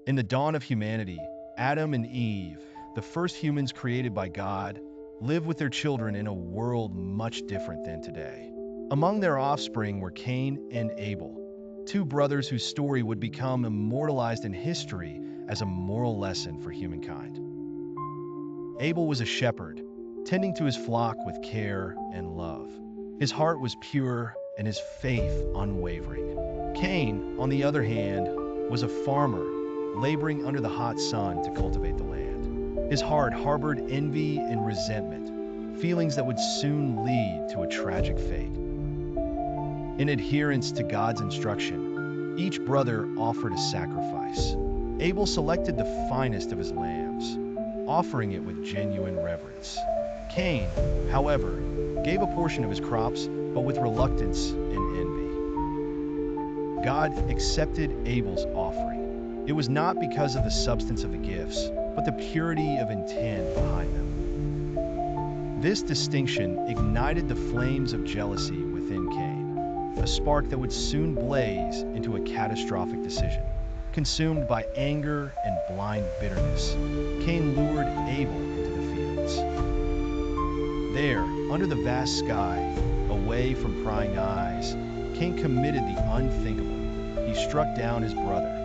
In the dawn of humanity, Adam and Eve, the first humans created by God, lived with their children in a world much different than today. Among their offspring were Cain and Abel, two brothers whose story would become immortalized in history as a moral lesson for humankind. Abel was a shepherd, tending to his flock with care and love. His heart was pure and his faith unwavering. Cain, on the other hand, was a farmer, laboring under the hot sun to cultivate the land. His heart harbored envy and resentment, feelings that would soon lead to a tragic fate. In adherence to God's instruction, each brother offered a sacrifice. Abel selected the finest of his lambs, offering it with genuine reverence. Cain, however, gave a portion of his crops, but with reluctance and envy. God accepted Abel's offering. It was not because of the substance of the gifts, but the purity of intent behind them. This distinction ignited the flames of jealousy within Cain, a spark that would soon blaze into a catastrophic decision. Consumed by anger and blind bitterness, Cain lured Abel into the fields. There, under the vast sky, away from prying eyes, Cain committed the unthinkable. He struck down his brother,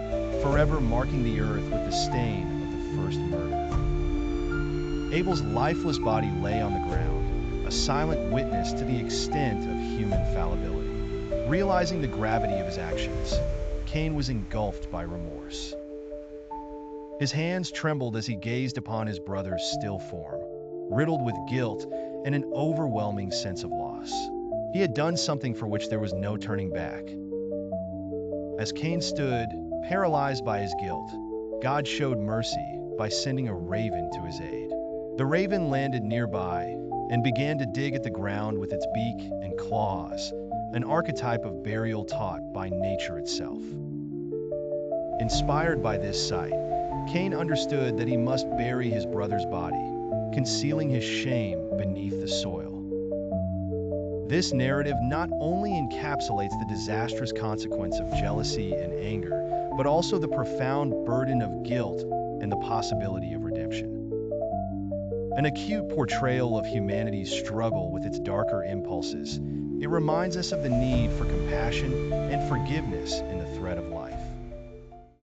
forever marking the earth with the stain of the first murder. Abel's lifeless body lay on the ground, a silent witness to the extent of human fallibility. Realizing the gravity of his actions, Cain was engulfed by remorse. His hands trembled as he gazed upon his brother's still form, riddled with guilt and an overwhelming sense of loss. He had done something for which there was no turning back. As Cain stood, paralyzed by his guilt, God showed mercy by sending a raven to his aid. The raven landed nearby and began to dig at the ground with its beak and claws, an archetype of burial taught by nature itself. Inspired by this sight, Cain understood that he must bury his brother's body, concealing his shame beneath the soil. This narrative not only encapsulates the disastrous consequence of jealousy and anger, but also the profound burden of guilt and the possibility of redemption. An acute portrayal of humanity's struggle with its darker impulses, it reminds us of the need for compassion and forgiveness in the thread of life.